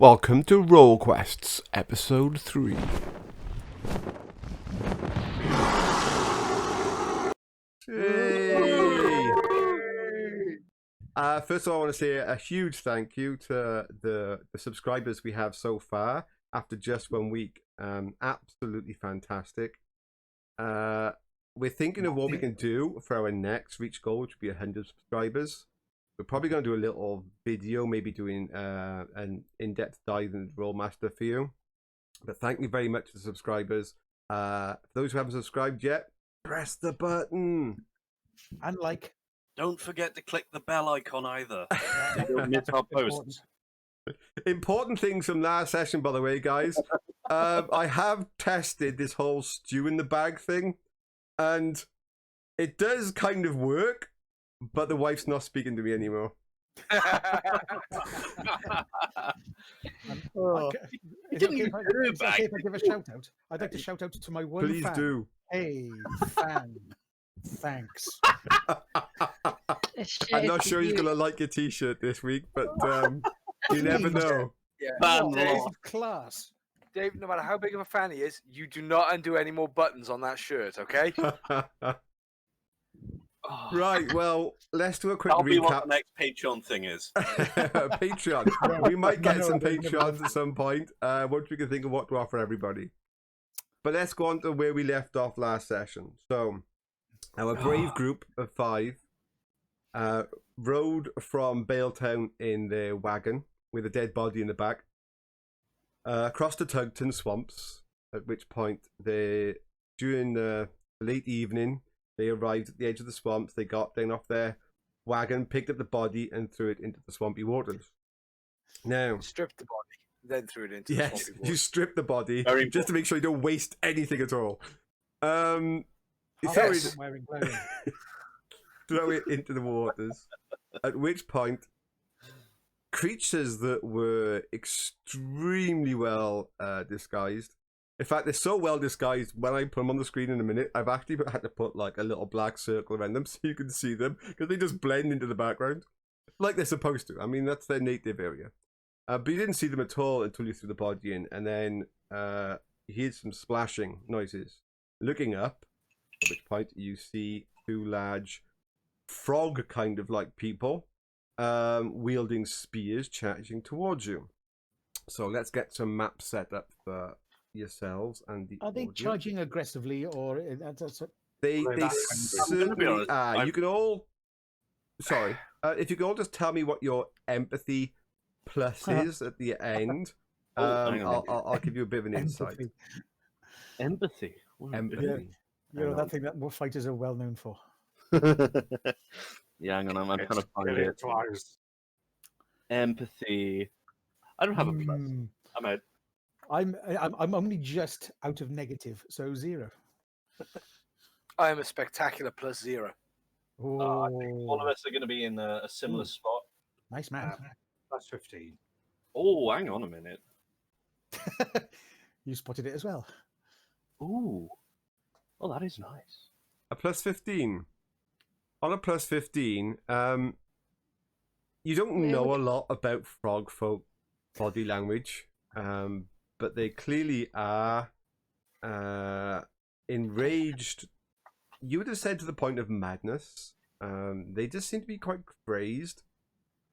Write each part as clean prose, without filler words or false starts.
Welcome to RollQuests, Episode 3. Hey! First of all, I want to say a huge thank you to the subscribers we have so far after just 1 week. Absolutely fantastic. We're thinking of what we can do for our next reach goal, which would be 100 subscribers. We're probably going to do a little video, maybe doing an in-depth dive into Rolemaster for you. But thank you very much to the subscribers. For those who haven't subscribed yet, press the button. And like, don't forget to click the bell icon either. So you don't miss our posts. Important things from last session, by the way, guys. I have tested this whole stew in the bag thing, and it does kind of work. But the wife's not speaking to me anymore. Is it okay if I give a shout out? I'd like to shout out to my one Please fan. do. Hey, fan. Thanks. I'm not sure he's going to like your t-shirt this week, but you never know. Yeah. Dave, class. Dave, no matter how big of a fan he is, you do not undo any more buttons on that shirt, okay? Right, well, let's do a quick That'll be what recap. the next Patreon thing is. Patreon. We might get some Patreons at some point once we can think of what to offer everybody. But let's go on to where we left off last session. So, our brave group of 5 rode from Baletown in their wagon with a dead body in the back across the Tugton swamps, at which point during the late evening, they arrived at the edge of the swamps. They got down off their wagon, picked up the body, and threw it into the swampy waters. Now, Stripped the body, then threw it into the yes, swampy you water. strip the body just to make sure you don't waste anything at all. Throw it into the waters. At which point, creatures that were extremely well disguised. In fact, they're so well disguised, when I put them on the screen in a minute, I've actually had to put like a little black circle around them so you can see them, because they just blend into the background, like they're supposed to. I mean, that's their native area. But you didn't see them at all until you threw the body in, and then you heard some splashing noises. Looking up, at which point you see 2 large frog kind of like people wielding spears charging towards you. So let's get some maps set up for yourselves and the Are they audience. charging aggressively or They certainly are. You can all if you can all just tell me what your empathy plus is at the end. I'll give you a bit of an insight. Empathy. Empathy. You know, that thing that more fighters are well known for. Yeah, hang on, I'm trying to find it. Empathy. I don't have a plus. I'm out. I'm only just out of negative, so 0. I am a spectacular +0. I think all of us are going to be in a similar spot. Nice man. +15. Oh, hang on a minute. You spotted it as well. Ooh. Oh, that is nice. A +15. On a +15, you don't know a lot about frog folk body language, but they clearly are enraged. You would have said to the point of madness. They just seem to be quite crazed.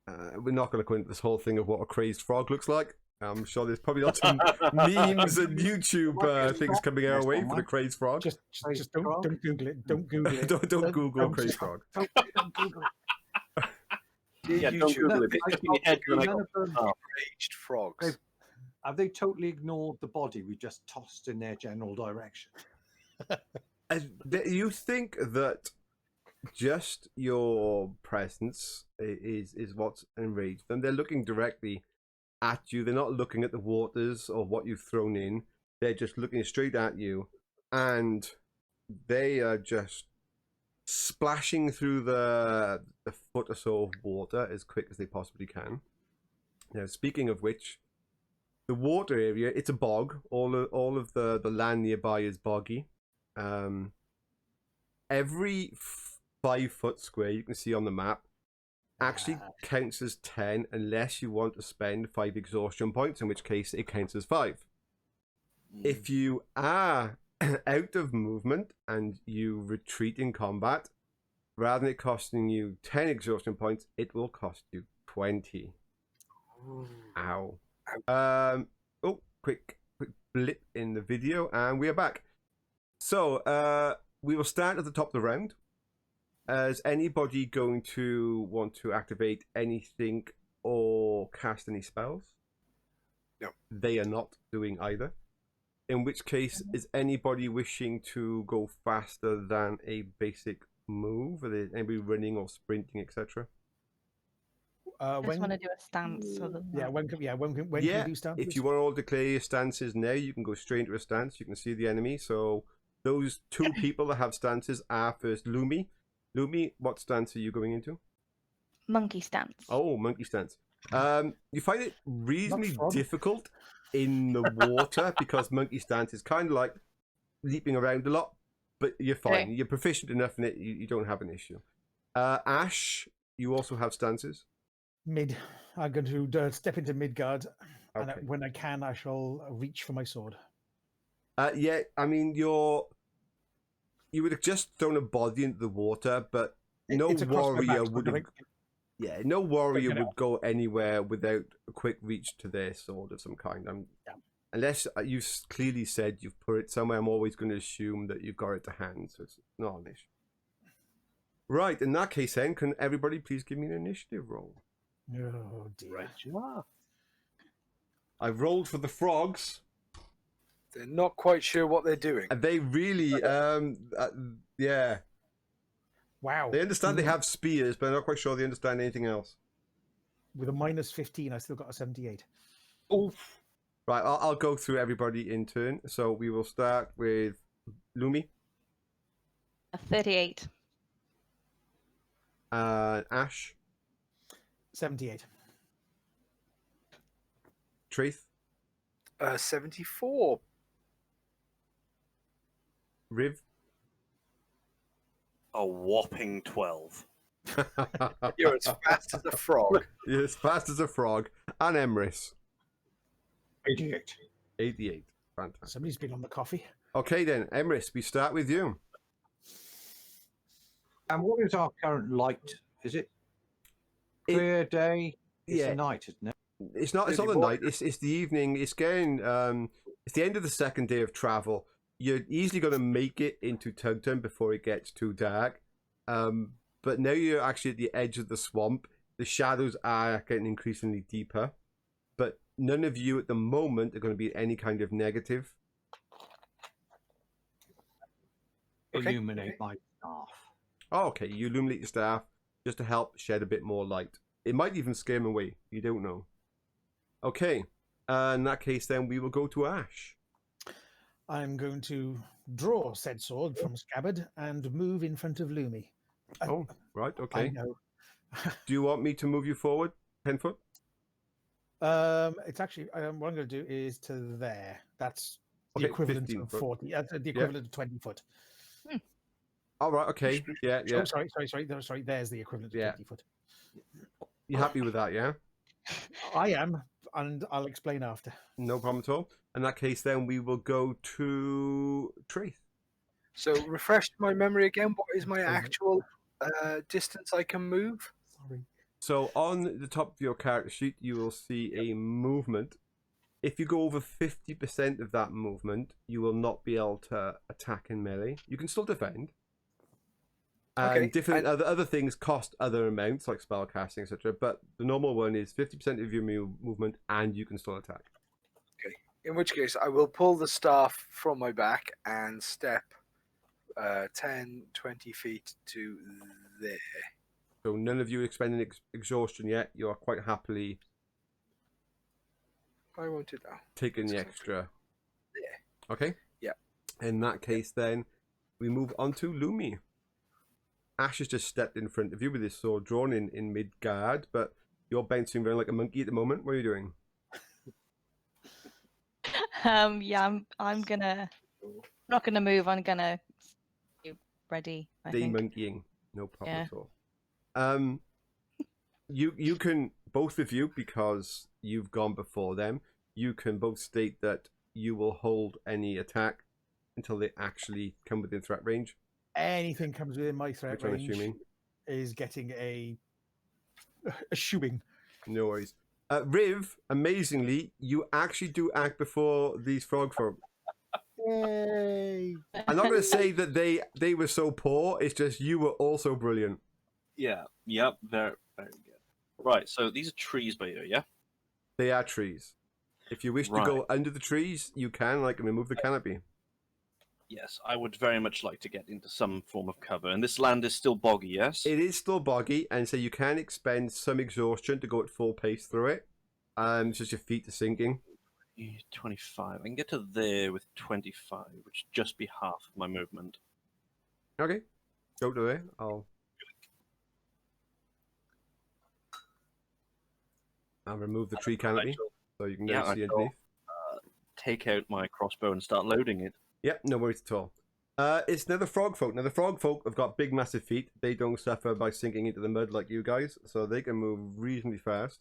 We're not going to go into this whole thing of what a crazed frog looks like. I'm sure there's probably lots of memes and YouTube things coming our way for the crazed frog. Just don't Google it. Don't Google it. don't Google crazed frog. Don't Google it. Yeah, don't Google it. It's in your head when I got Raged frogs. Have they totally ignored the body we just tossed in their general direction? You think that just your presence is what's enraged them? They're looking directly at you. They're not looking at the waters or what you've thrown in. They're just looking straight at you, and they are just splashing through the foot or so of water as quick as they possibly can. Now, speaking of which, the water area, it's a bog. All of the land nearby is boggy. Every 5 foot square you can see on the map actually counts as 10 unless you want to spend 5 exhaustion points, in which case it counts as 5. If you are out of movement and you retreat in combat, rather than it costing you 10 exhaustion points, it will cost you 20. Ow. Oh, quick blip in the video, and we are back. So, we will start at the top of the round. Is anybody going to want to activate anything or cast any spells? No. They are not doing either. In which case, is anybody wishing to go faster than a basic move? Are there anybody running or sprinting, etc.? I just want to do a stance. Other than that. When can we do stances? If you want to all declare your stances now, you can go straight into a stance. You can see the enemy. So those 2 people that have stances are first Lumi. Lumi, what stance are you going into? Monkey stance. Oh, monkey stance. You find it reasonably difficult in the water because monkey stance is kind of like leaping around a lot, but you're fine. Okay. You're proficient enough in it. You don't have an issue. Ash, you also have stances. Mid. I'm going to step into mid guard, Okay. and when I can, I shall reach for my sword. Yeah, I mean, you would have just thrown a body into the water, but no It's across my back, warrior so would have. nothing- Yeah, no warrior Check it would go anywhere without a quick reach to their sword of some kind. Unless you've clearly said you've put it somewhere, I'm always going to assume that you've got it to hand, so it's not an issue. Right, in that case then, can everybody please give me an initiative roll? Oh dear. Right, you are. I've rolled for the frogs, They're not quite sure what they're doing. and they really, yeah, Wow. they understand they have spears, but I'm not quite sure they understand anything else. With a minus 15, I still got a 78. Oof. Right, I'll go through everybody in turn. So we will start with Lumi, A 38. Ash, 78. Traeth, 74. Rhiv. A whopping 12. You're as fast as a frog. You're as fast as a frog. And Emrys, 88. 88. Fantastic. Somebody's been on the coffee. Okay then, Emrys, we start with you. And what is our current light? Is it clear day? It's yeah. a night, isn't it? It's not the night, it's the evening. It's getting it's the end of the second day of travel. You're easily going to make it into Tugton before it gets too dark. But now you're actually at the edge of the swamp. The shadows are getting increasingly deeper. But none of you at the moment are going to be any kind of negative. Okay. Illuminate my staff. Oh, okay, you illuminate your staff just to help shed a bit more light. It might even scare them away. You don't know. Okay, in that case, then we will go to Ash. I'm going to draw said sword from scabbard and move in front of Lumi. Oh, right, I okay. know. Do you want me to move you forward 10 foot? It's actually what I'm going to do is to there. That's the Okay, equivalent 15 of foot. 40. The equivalent of 20 foot. All right, okay. Yeah, yeah. Oh, sorry. There's the equivalent of Yeah. 20 foot. You happy with that, yeah? I am, and I'll explain after. No problem at all. In that case, then we will go to Traeth. So, refresh my memory again. What is my actual distance I can move? Sorry. So on the top of your character sheet, you will see a movement. If you go over 50% of that movement, you will not be able to attack in melee. You can still defend. And Okay, different other things cost other amounts, like spell casting, etc. But the normal one is 50% of your movement, and you can still attack. Okay. In which case, I will pull the staff from my back and step 10, 20 feet to there. So none of you expending exhaustion yet. You are quite happily I won't do that. taking the extra. Yeah. Okay? Yeah. In that case, then, we move on to Lumi. Ash has just stepped in front of you with his sword drawn in mid-guard, but you're bouncing around like a monkey at the moment. What are you doing? Yeah, I'm gonna not gonna move. I'm gonna be ready. I think. De-monkeying. No problem Yeah. at all. you can, both of you, because you've gone before them, you can both state that you will hold any attack until they actually come within threat range. Anything comes within my threat Which I'm range assuming. is getting a shoeing. No worries. Rhiv, amazingly, you actually do act before these frog folk. Yay! I'm not going to say that they were so poor. It's just you were also brilliant. Yeah. Yep. Very, very good. Right. So these are trees by you, yeah? They are trees. If you wish to go under the trees, you can, like, remove the canopy. Yes, I would very much like to get into some form of cover. And this land is still boggy, yes? It is still boggy, and so you can expend some exhaustion to go at full pace through it. Just your feet are sinking. 25. I can get to there with 25, which would just be half of my movement. Okay, go to there. I'll remove the tree canopy so you can now see underneath. Take out my crossbow and start loading it. Yep, no worries at all. It's now the frog folk. Now the frog folk have got big, massive feet. They don't suffer by sinking into the mud like you guys, so they can move reasonably fast.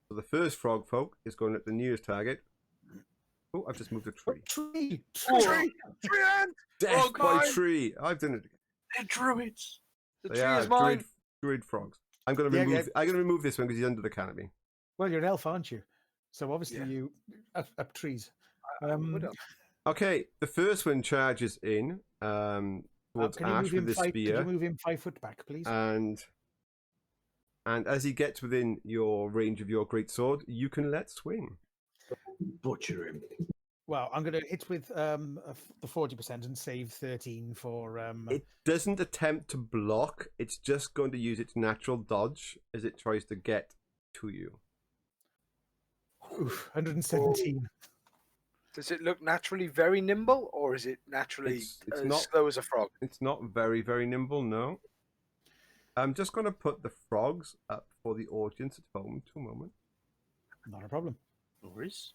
So the first frog folk is going at the nearest target. Oh, I've just moved a tree. Tree! Tree ant! Death Frog by mine! tree. I've done it again. They're druids! The They tree are is mine. druid frogs. I'm going to remove. I'm going to remove this one because he's under the canopy. Well, you're an elf, aren't you? So obviously Yeah. you up trees. Would have. Okay, the first one charges in towards can you Ash move with him his Could you spear, move him 5 foot back, please? and as he gets within your range of your great sword, you can let swing. Butcher him. Well, I'm going to hit with the 40% and save 13 for. It doesn't attempt to block; it's just going to use its natural dodge as it tries to get to you. Oof, 117. Does it look naturally very nimble, or is it naturally It's as not- slow as a frog? It's not very, very nimble, no. I'm just going to put the frogs up for the audience at home. 2 moments. Not a problem. No worries.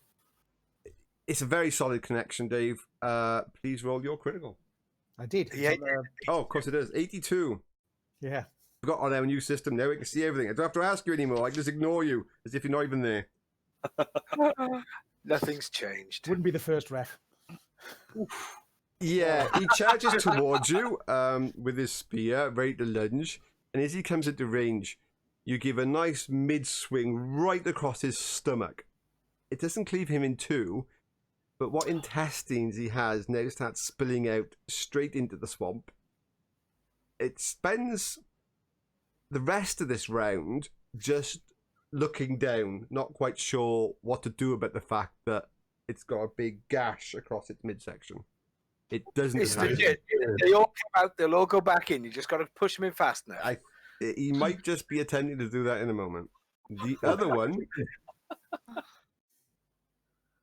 It's a very solid connection, Dave. Please roll your critical. I did. Yeah. Oh, of course it is. 82. Yeah. Forgot on our new system now. We can see everything. I don't have to ask you anymore. I can just ignore you as if you're not even there. Nothing's changed. Wouldn't be the first ref. Yeah, he charges towards you with his spear, ready to lunge. And as he comes into range, you give a nice mid-swing right across his stomach. It doesn't cleave him in two, but what intestines he has now starts spilling out straight into the swamp. It spends the rest of this round just looking down, not quite sure what to do about the fact that it's got a big gash across its midsection. It doesn't. It's attack. legit. They all come out. They'll all go back in. You just got to push them in fast now. He might just be attempting to do that in a moment. The other one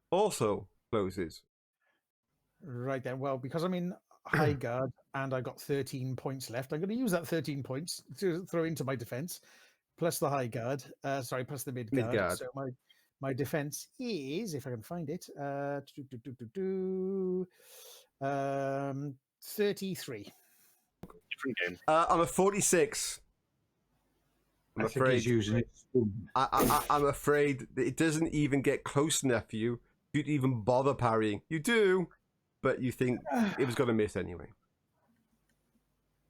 also closes. Right then. Well, because I'm in high guard and I got 13 points left, I'm going to use that 13 points to throw into my defense, plus the high guard. Sorry, plus the mid guard. Mid-guard. So my defense is, if I can find it, 33. Different game. I'm a 46. I'm I think afraid. he's using it. I'm afraid that it doesn't even get close enough for you to even bother parrying. You do, but you think it was going to miss anyway.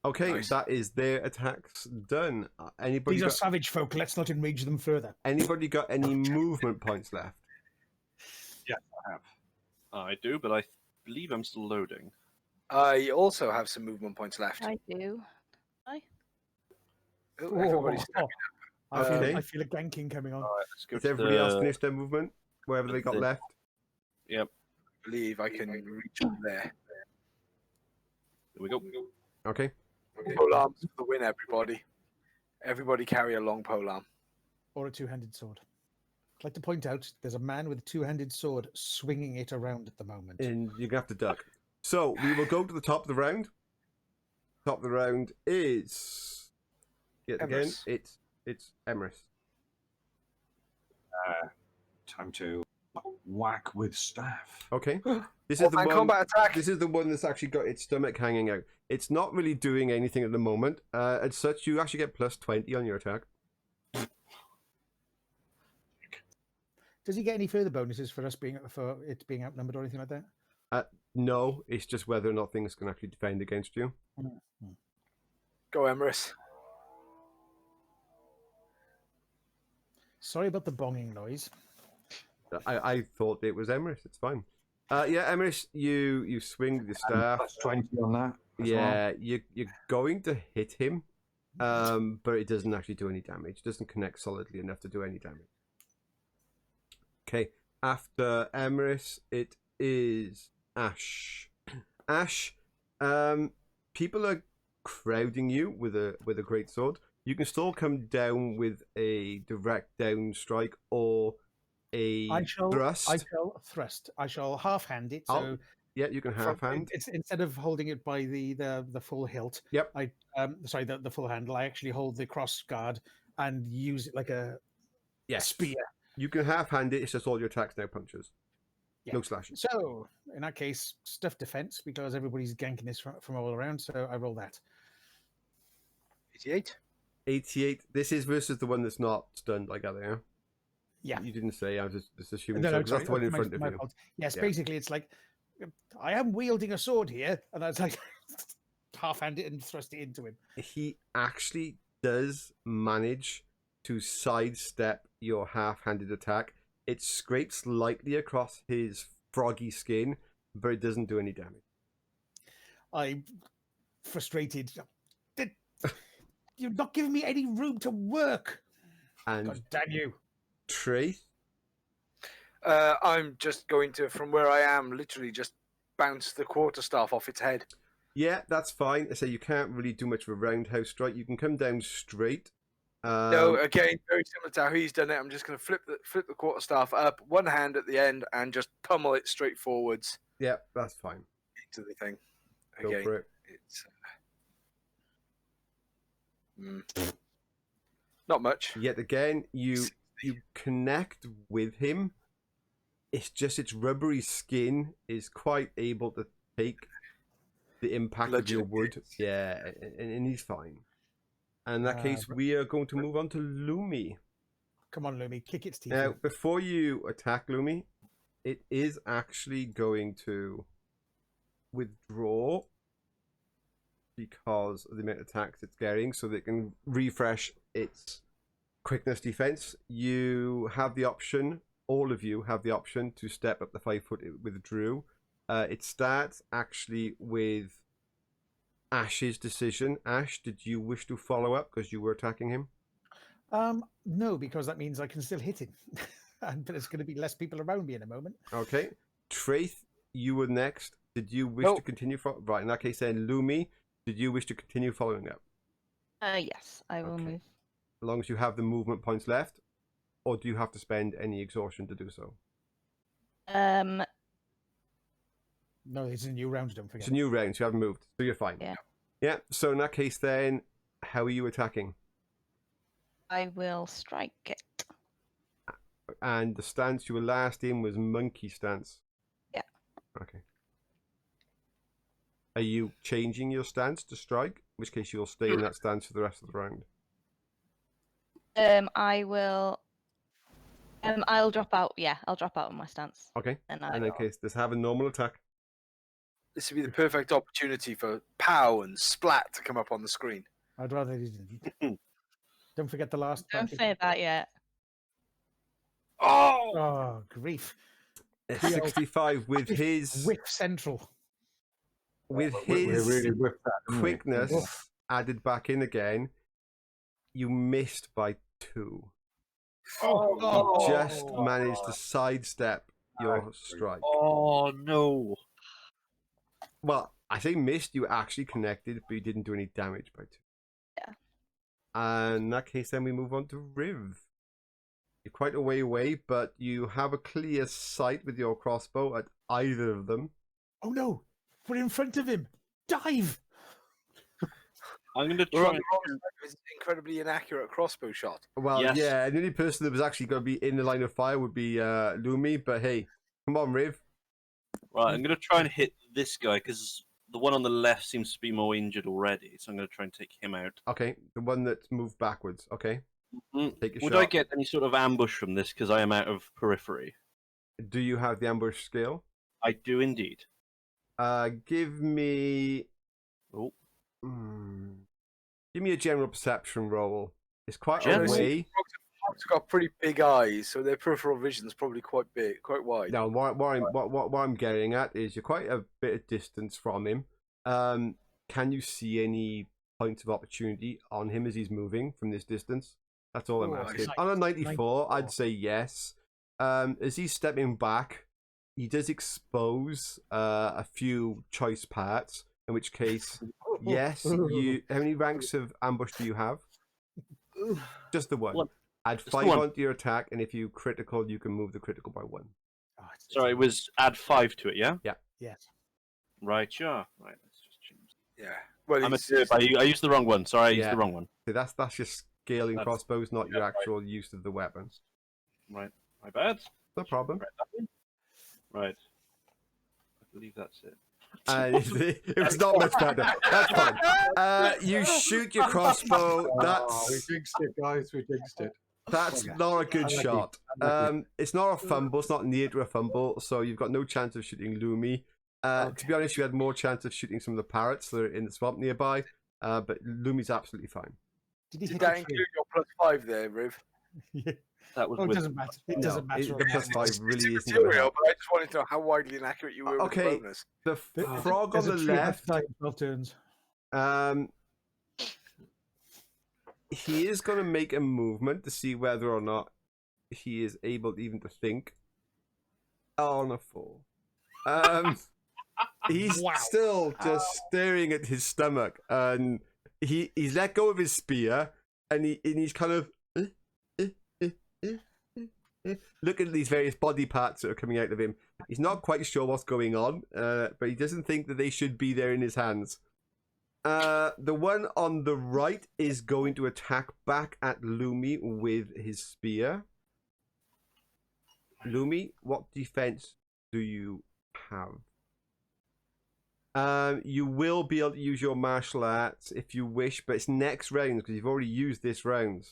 Okay, Nice. that is their attacks done. Anybody These are got, savage folk. Let's not enrage them further. anybody got any movement points left? I do, but I believe I'm still loading. I also have some movement points left. I do. Oh, everybody's Okay. I feel a ganking coming on. All right, let's go Has to everybody else the- finished their movement? Wherever they got left? Yep, believe I can reach up there. here we go. Okay. Pole arms for the win, everybody. Everybody carry a long pole arm. Or a two-handed sword. I'd like to point out there's a man with a two-handed sword swinging it around at the moment. And you're going to have to duck. So, we will go to the top of the round. Top of the round is... Yet again, Emrys. it's Emrys. Time to whack with staff. Okay. This is the One-man one. combat attack. This is the one that's actually got its stomach hanging out. It's not really doing anything at the moment. As such, you actually get plus 20 on your attack. Does he get any further bonuses for it being outnumbered or anything like that? No, it's just whether or not things can actually defend against you. Go, Emrys. Sorry about the bonging noise. I thought it was Emrys. It's fine. Yeah, Emrys, you swing the staff. Plus 20 on that. as well. Yeah, you're going to hit him, but it doesn't actually do any damage. It doesn't connect solidly enough to do any damage. Okay, after Emrys, it is Ash. Ash, people are crowding you with a great sword. You can still come down with a direct down strike or a thrust. I shall thrust. I shall half hand it. So yeah, you can half hand. It's instead of holding it by the full hilt. Yep. The full handle. I actually hold the cross guard and use it like a spear. You can half hand it. It's just all your attacks now punches. Yeah. No slashing. So in that case, stuff defense because everybody's ganking this from all around. So I roll that. 88. 88. This is versus the one that's not stunned, I gather, yeah? Yeah. You didn't say, I was just assuming. No, That's the one in front of you. fault. Yes, Yeah. basically it's like, I am wielding a sword here. And I was like, half hand it and thrust it into him. He actually does manage to sidestep your half-handed attack. It scrapes lightly across his froggy skin, but it doesn't do any damage. I'm frustrated. You're not giving me any room to work. And God damn you. Traeth, I'm just going to, from where I am, literally just bounce the quarterstaff off its head. yeah, that's fine. I say you can't really do much of a roundhouse strike. You can come down straight. No, again, very similar to how he's done it. I'm just going to flip the quarterstaff up, one hand at the end, and just pummel it straight forwards Yeah, that's fine. into the thing. Go Again, for it. it's not much. Yet again, you connect with him. It's just its rubbery skin is quite able to take the impact of your wood. Yeah, and he's fine. And in that case, we are going to move on to Lumi. Come on, Lumi, kick its teeth. Now, before you attack Lumi, it is actually going to withdraw because of the amount of attacks it's getting, so that it can refresh its quickness defense. You have the option, all of you have the option to step up the 5 foot it withdrew. It starts actually with Ash's decision. Ash, did you wish to follow up because you were attacking him? No, because that means I can still hit him. But there's going to be less people around me in a moment. Okay. Traeth, you were next. Did you wish to continue? Right, in that case then, Lumi, did you wish to continue following up? Yes, I will move. As long as you have the movement points left, or do you have to spend any exhaustion to do so? No, it's a new round, don't forget. It's a new round, so you haven't moved, so you're fine. Yeah. Yeah, so in that case then, how are you attacking? I will strike it. And the stance you were last in was monkey stance? Yeah. Okay. Are you changing your stance to strike? In which case you'll stay in that stance for the rest of the round. I will. I'll drop out. Yeah, I'll drop out of my stance. Okay. And in that case, just have a normal attack. This would be the perfect opportunity for pow and splat to come up on the screen. I'd rather you didn't. Don't forget the last. Don't say that yet. Oh, grief! 65 with his whip central. With We his really whipped that, didn't we? quickness added back in again. You missed by 2. You just managed to sidestep your strike. Oh no! Well, I say missed. You actually connected, but you didn't do any damage by 2. Yeah. And in that case, then we move on to Rhiv. You're quite a way away, but you have a clear sight with your crossbow at either of them. Oh no! We're in front of him. Dive! I'm going to we're try. on the wrong side of his incredibly inaccurate crossbow shot. Well, Yes. yeah, and the only person that was actually going to be in the line of fire would be Lumi, but hey, come on, Rhiv. Right, I'm going to try and hit this guy because the one on the left seems to be more injured already. So I'm going to try and take him out. Okay, the one that's moved backwards. Okay. Take a Would shot. I get any sort of ambush from this because I am out of periphery? Do you have the ambush skill? I do indeed. Give me. Oh. Give me a general perception roll. It's quite General? away. Frogs got pretty big eyes, so their peripheral vision is probably quite big, quite wide. No, what I'm getting at is you're quite a bit of distance from him. Can you see any points of opportunity on him as he's moving from this distance? That's all I'm asking. On a 94, I'd say yes. As he's stepping back, he does expose a few choice parts, in which case, yes, you. How many ranks of ambush do you have? Just the one. Add 5 onto your attack, and if you critical, you can move the critical by 1. Oh, Sorry, it was add 5 to it, yeah? Yeah. Yes. Right, sure. Right, let's just change. Yeah. Well, I used the wrong one. Sorry, I used the wrong one. So that's just scaling crossbows, not your actual use of the weapon. Right, my bad. No problem. Right. I believe that's it. It was not much better. That's fine. You shoot your crossbow. We jinxed it, guys. We jinxed it. That's not a good shot. It's not a fumble. It's not near to a fumble, so you've got no chance of shooting Lumi. To be honest, you had more chance of shooting some of the parrots that are in the swamp nearby, but Lumi's absolutely fine. Did that include your +5 there, Rhiv? Yeah. That was Oh, it doesn't matter. It doesn't matter. The +5 really isn't. Material, but I just wanted to know how widely inaccurate you were with the bonus. The frog on the left. 12 turns. He is going to make a movement to see whether or not he is able even to think. Oh, on a 4. He's still just staring at his stomach, and he's let go of his spear, and he's kind of looking at these various body parts that are coming out of him. He's not quite sure what's going on, but he doesn't think that they should be there in his hands. The one on the right is going to attack back at Lumi with his spear. Lumi, what defense do you have? You will be able to use your martial arts if you wish, but it's next round because you've already used this round.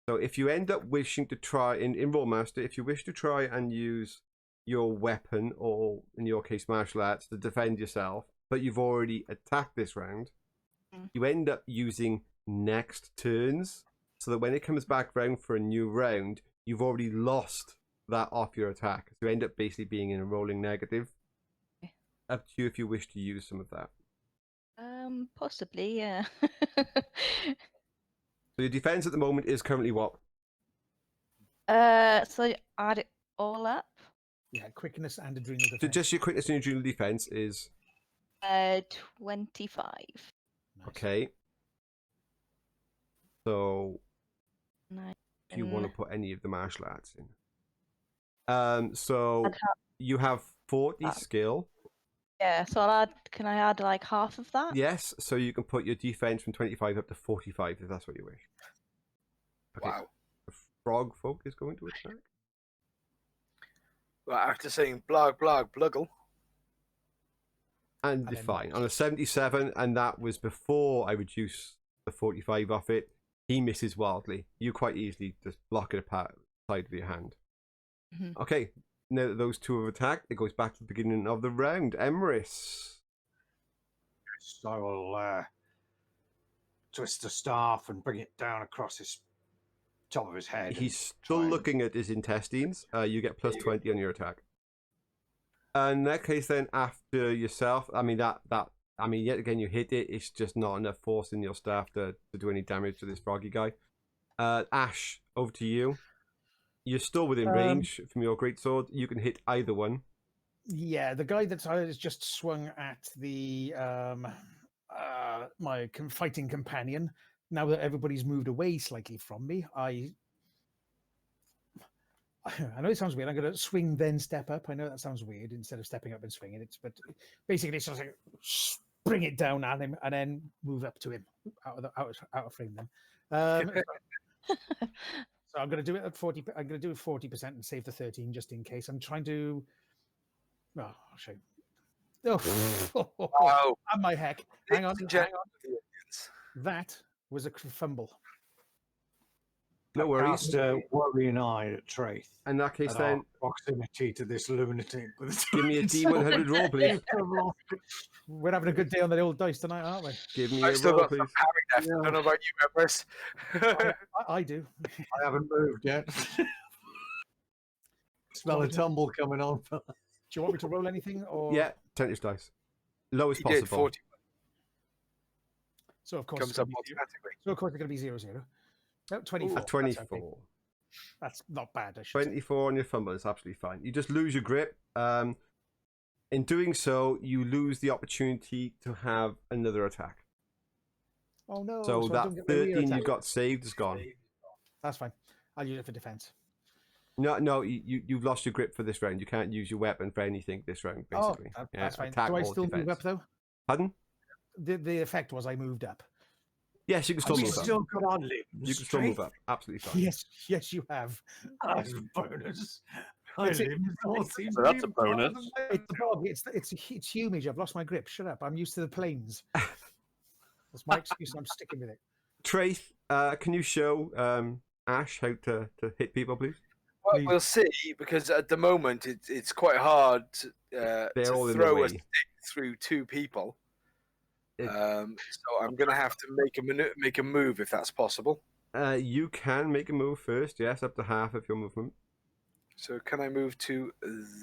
So if you end up wishing to try, in Rolemaster, if you wish to try and use your weapon, or in your case martial arts, to defend yourself, but you've already attacked this round, you end up using next turns, so that when it comes back round for a new round, you've already lost that off your attack. So you end up basically being in a rolling negative. Up to you if you wish to use some of that. Possibly, yeah. So your defense at the moment is currently what? So add it all up. Yeah, quickness and adrenal defense. So just your quickness and adrenal defense is 25. Nice. okay. So Nice. if you want to put any of the martial arts in. So you have 40 skill. Yeah, so I'll add. Can I add like half of that? Yes, so you can put your defense from 25 up to 45 if that's what you wish. Okay. Wow. The frog folk is going to attack. Well, after saying blag, blag, bluggle. And fine. On a 77, and that was before I reduced the 45 off it, he misses wildly. You quite easily just block it apart side of your hand. Mm-hmm. Okay, now that those two have attacked, it goes back to the beginning of the round. Emrys. So I will twist the staff and bring it down across his top of his head. He's still looking at his intestines. You get plus 20 on your attack. In that case, then after yourself, I mean yet again you hit it. It's just not enough force in your staff to do any damage to this froggy guy. Ash, over to you. You're still within range from your greatsword. You can hit either one. Yeah, the guy that I was just swung at the my fighting companion. Now that everybody's moved away slightly from me, I know it sounds weird. I'm going to swing then step up. I know that sounds weird instead of stepping up and swinging it, but basically it's just like bring it down at him and then move up to him out of frame. Then, so I'm going to do it at 40. I'm going to do it 40% and save the 13 just in case. I'm trying to. Oh, I'll show you. Oh, and my heck! Hang on. That was a fumble. No worries. Cast a worrying eye at Traeth. In that case, At then our proximity to this lunatic with give me a D100 roll, please. We're having a good day on the old dice tonight, aren't we? Give me I've a still roll, got some please. parry left. I don't know about you, Emrys. I do. I haven't moved yet. Smell a tumble coming on. Do you want me to roll anything, or Yeah, 10 dice. Lowest He did possible. 40. So of course, Comes it's up gonna be zero. automatically. So of course it's going to be 0-0. No, 24. A 24. That's not bad. I should say. 24 on your fumble is absolutely fine. You just lose your grip. In doing so, you lose the opportunity to have another attack. Oh no! So I that don't get my rear 13 you attack. got saved is gone. That's fine. I'll use it for defense. No, you've lost your grip for this round. You can't use your weapon for anything this round, basically. Oh, Yeah, that's fine. attack Do I or still move defense. up though? Pardon? The effect was I moved up. Yes, you can still We move up. still got our limbs. You can still move up. Absolutely fine. Yes, you have. That's a bonus. My It's- limbs all seem So to that's be a bonus. part of It's the bog. It's humid. I've lost my grip. Shut up. I'm used to the plains. That's my excuse. I'm sticking with it. Traeth, can you show Ash how to hit people, please? Well, Please. we'll see, because at the moment it's quite hard to all in the throw a way. stick through two people. It- So I'm going to have to make a move if that's possible. You can make a move first, yes, up to half of your movement. So can I move to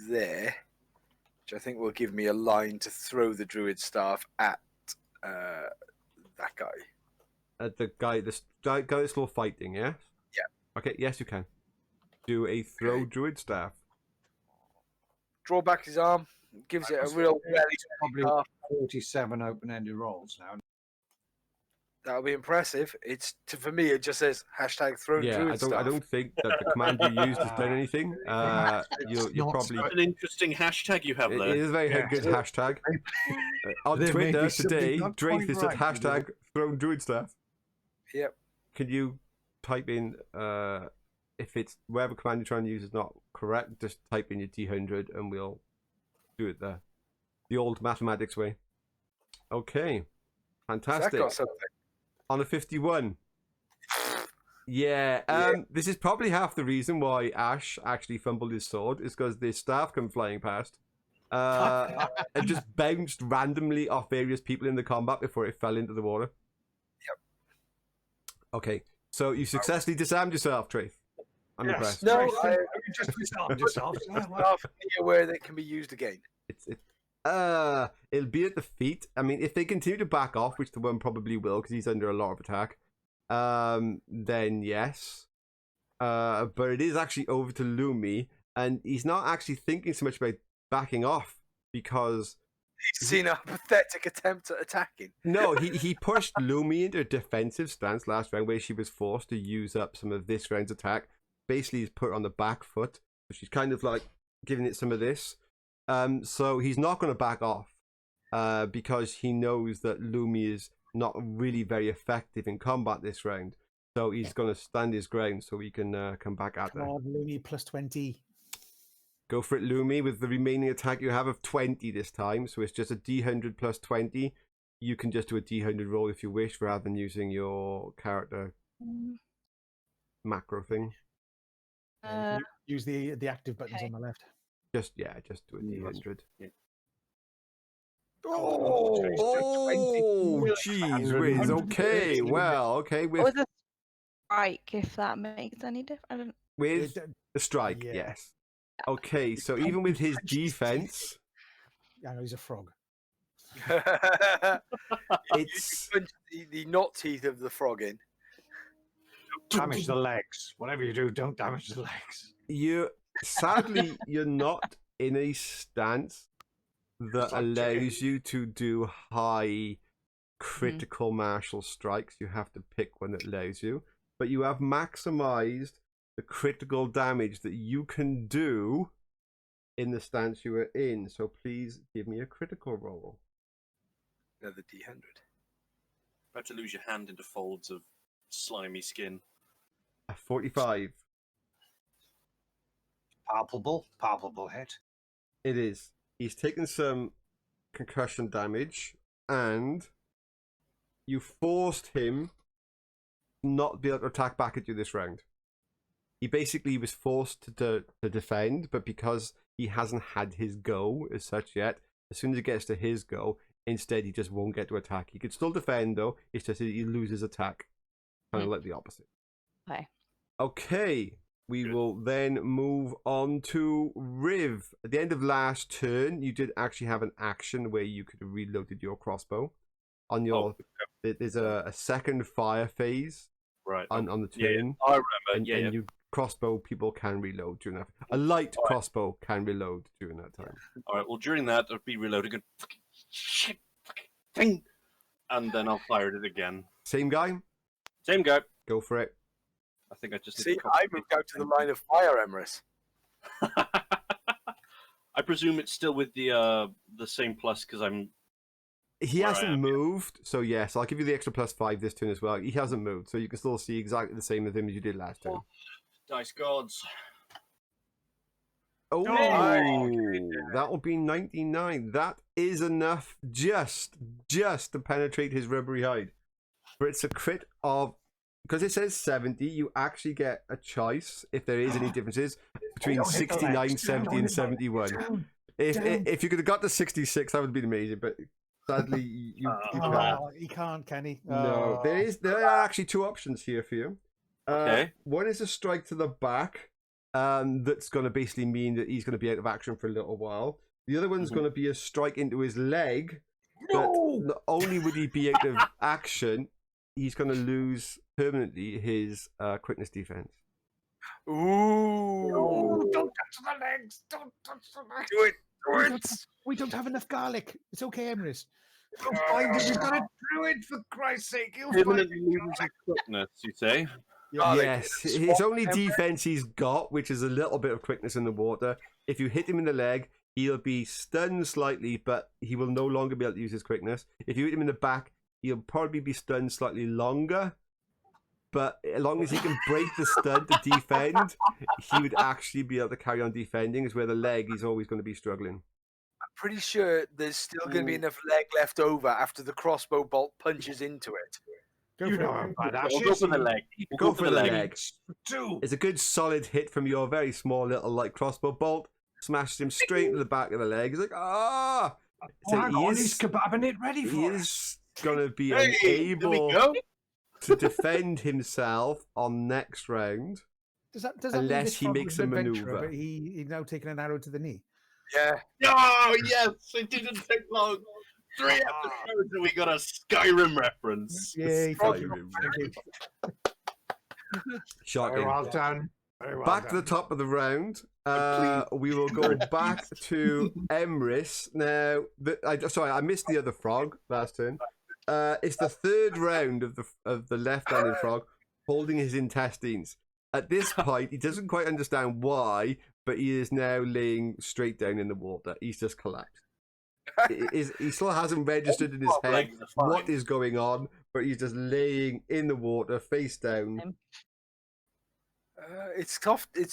there, which I think will give me a line to throw the druid staff at that guy. The guy that's still fighting, yes? Yeah. Okay, yes, you can. Do a throw Okay. druid staff. Draw back his arm, gives it a real belly Probably staff. 47 open-ended rolls now. That'll be impressive. For me, it just says hashtag throw Yeah, druid I staff. don't think that the command you used has done anything. You're not probably. An interesting hashtag you have It there. is a very Yeah. good hashtag. On There may Twitter be something today, not Traeth quite has said right, hashtag thrown druid staff. Yep. Can you type in if it's whatever command you're trying to use is not correct, just type in your D100 and we'll do it the old mathematics way. Okay, Has that fantastic. got something? On a 51. Yeah, this is probably half the reason why Ash actually fumbled his sword, is because the staff come flying past. It just bounced randomly off various people in the combat before it fell into the water. Yep. Okay, so you successfully disarmed yourself, Traeth. I'm Yes. impressed. No, You just disarmed yourself. staff here where they can be used again. It'll be at the feet. I mean, if they continue to back off, which the one probably will, because he's under a lot of attack, then yes. But it is actually over to Lumi, and he's not actually thinking so much about backing off because He's seen a pathetic attempt at attacking. no, he pushed Lumi into a defensive stance last round where she was forced to use up some of this round's attack. Basically, he's put her on the back foot, so she's kind of like giving it some of this. So he's not going to back off because he knows that Lumi is not really very effective in combat this round. So he's going to stand his ground so he can come back at Come her. on, Lumi, plus 20. Go for it, Lumi, with the remaining attack you have of 20 this time. So it's just a D100 plus 20. You can just do a D100 roll if you wish, rather than using your character macro thing. Use the active buttons okay. on the left. Just do a D100. Oh, Jeez whiz. Okay, well, okay. Or the strike, if that makes any difference. I don't. With the strike, Yeah. yes. Okay, so even with his defense, I know he's a frog. it's You punch the knot teeth of the frog in. Damage the legs. Whatever you do, don't damage the legs. sadly you're not in a stance that It's like allows you to do high critical martial strikes. You have to pick one that allows you, but you have maximized the critical damage that you can do in the stance you are in. So please give me a critical roll. Another D100. About to lose your hand into folds of slimy skin. A 45. Palpable hit. It is. He's taken some concussion damage, and you forced him not to be able to attack back at you this round. he basically was forced to defend, but because he hasn't had his go as such yet, as soon as it gets to his go, instead he just won't get to attack. He could still defend though, it's just that he loses attack. Kind of like the opposite. Okay. Okay, we will then move on to Rhiv. At the end of last turn, you did actually have an action where you could have reloaded your crossbow. On your, there's a second fire phase Right. on the turn. Yeah, I remember. And you crossbow people can reload during that. A light crossbow can reload during that time. All right. Well, during that, I'll be reloading and fucking shit, fucking thing, and then I'll fire it again. Same guy? Same guy. Go for it. I think I just See, I moved out to the line of fire, Emrys. I presume it's still with the same plus because I'm. He Where I hasn't am, moved, so yes, I'll give you the extra +5 this turn as well. He hasn't moved, so you can still see exactly the same with him as you did last turn. Dice gods. Oh, Nice. that will be 99. That is enough just to penetrate his rubbery hide. But it's a crit of, because it says 70, you actually get a choice, if there is any differences, between Don't hit the 69, legs. 70, Don't and hit the 71. Down. If you could have got to 66, that would have been amazing, but sadly, you can't. Oh, he can't, can he? No, Oh. there are actually two options here for you. Okay. One is a strike to the back, that's going to basically mean that he's going to be out of action for a little while. The other one's going to be a strike into his leg, but not only would he be out of action, he's going to lose permanently his quickness defense. Ooh. Don't touch the legs! Don't touch the legs! Do it. We Do don't, it. we don't have enough garlic. It's okay, Emrys. You'll find it. We've got a druid, for Christ's sake. You'll find Permanently it. loses his quickness, you say? Garlic. Yes, It's his swamp only temper. defense he's got, which is a little bit of quickness in the water. If you hit him in the leg, he'll be stunned slightly, but he will no longer be able to use his quickness. If you hit him in the back, he'll probably be stunned slightly longer. But as long as he can break the stun to defend, he would actually be able to carry on defending. Is where the leg, he's always going to be struggling. I'm pretty sure there's still going to be enough leg left over after the crossbow bolt punches into it. Go You for know it. how bad We'll go for the leg. We'll Go for the leg. Two. It's a good solid hit from your very small little light crossbow bolt. Smashed him straight into the back of the leg. He's like, ah! So Hang on, he's kebabbing it ready he for us. is going to be Hey, there we unable go. to defend himself on next round. Does that mean Unless this he frog makes was a an adventurer, maneuver. But he's now taking an arrow to the knee. Yeah. Oh, yes, it didn't take long. 3 episodes and we got a Skyrim reference. Yay, thank you. Skyrim. Thank you. Very Shocking. well done. Very well Back to done. the top of the round. We will go back to Emrys. Now, I missed the other frog last turn. It's the third round of the left-handed frog holding his intestines. At this point, he doesn't quite understand why, but he is now laying straight down in the water. He's just collapsed. He still hasn't registered in his head Legs are fine. what is going on, but he's just laying in the water, face down. It's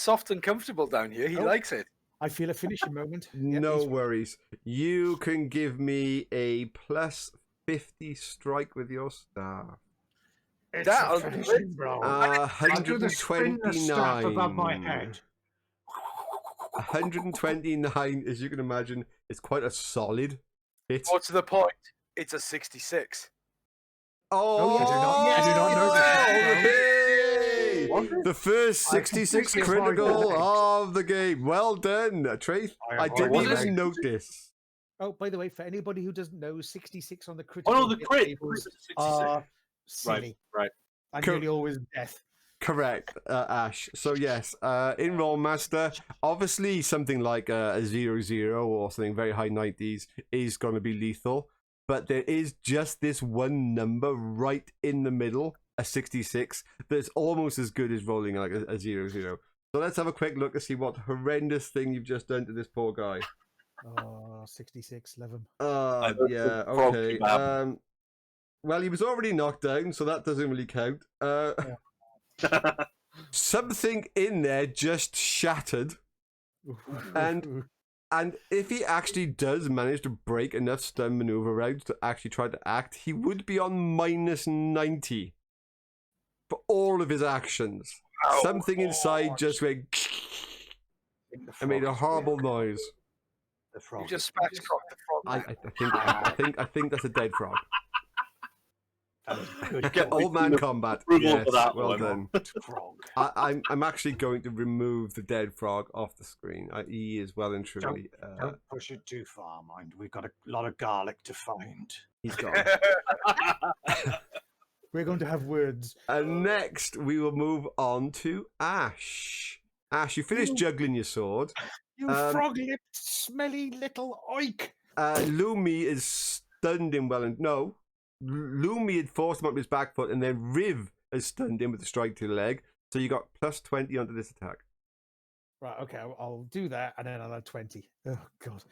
soft and comfortable down here. He Oh. likes it. I feel a finishing moment. Yep, No he's- worries. You can give me a +50 strike with your staff. It's That'll a do finishing blow. I'll do the spin the staff above my 129. head. 129, as you can imagine, is quite a solid hit. More to the point, it's a 66. Oh, I do not know that. hey! The first I 66 completely avoid critical that. of the game. Well done, Traeth. I didn't avoid even that. notice. Oh, by the way, for anybody who doesn't know, 66 on the critical Oh, no, the hit crit. tables 66. are silly. Right. And Cor- nearly always death. Correct, Ash. So yes, in Rolemaster, obviously something like a 0-0 or something very high 90s is going to be lethal, but there is just this one number right in the middle, a 66, that's almost as good as rolling like a 0-0. So let's have a quick look to see what horrendous thing you've just done to this poor guy. Oh, 66, love him. I- Yeah, frog okay. kebab. Well, he was already knocked down, so that doesn't really count. Something in there just shattered, And- and if he actually does manage to break enough stun maneuver rounds to actually try to act, he would be on -90 for all of his actions. something inside just went and made a horrible noise. The You frog. just spatchcocked the frog. I think that's a dead frog. Good Get Old man combat. approval Yes, for that well one. done. frog. I'm actually going to remove the dead frog off the screen. He is well and truly. Don't push it too far, mind. We've got a lot of garlic to find. He's gone. We're going to have words. And next, we will move on to Ash. Ash, you finished juggling your sword. You frog-lipped, smelly little oik. Lumi is stunned him well, and no, Lumi had forced him up his back foot, and then Rhiv has stunned him with a strike to the leg. So you got plus 20 onto this attack. Right, okay, I'll do that, and then I'll add 20. Oh, God.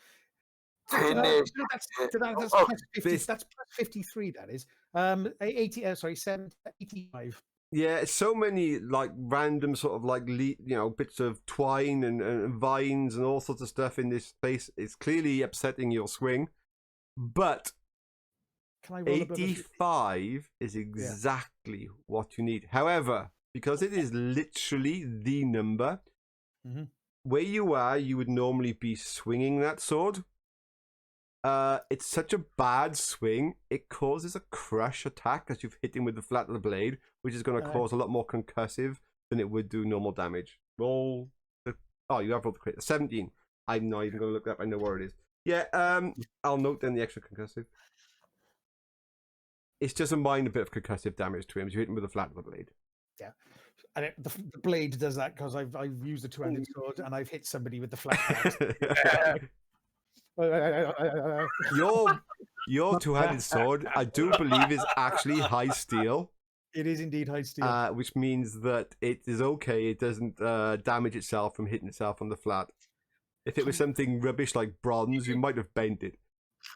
Finish. That's Oh, plus 50, that's plus 53, that is. 80, sorry, 85. Yeah, so many like random sort of like bits of twine and vines and all sorts of stuff in this place. It's clearly upsetting your swing, but Can I roll above a 85 is exactly what you need. However, because it is literally the number, where you are, you would normally be swinging that sword. It's such a bad swing, it causes a crush attack as you've hit him with the flat of the blade, which is going to cause a lot more concussive than it would do normal damage. Roll the... Oh, you have rolled the crit. 17. I'm not even going to look that up. I know where it is. Yeah, I'll note then the extra concussive. It's just a minor bit of concussive damage to him as you hit him with the flat of the blade. Yeah. And the blade does that because I've used a two-handed sword and I've hit somebody with the flat hand. Your two-handed sword, I do believe, is actually high steel. It is indeed high steel. Which means that it is okay. It doesn't damage itself from hitting itself on the flat. If it was something rubbish like bronze, you might have bent it.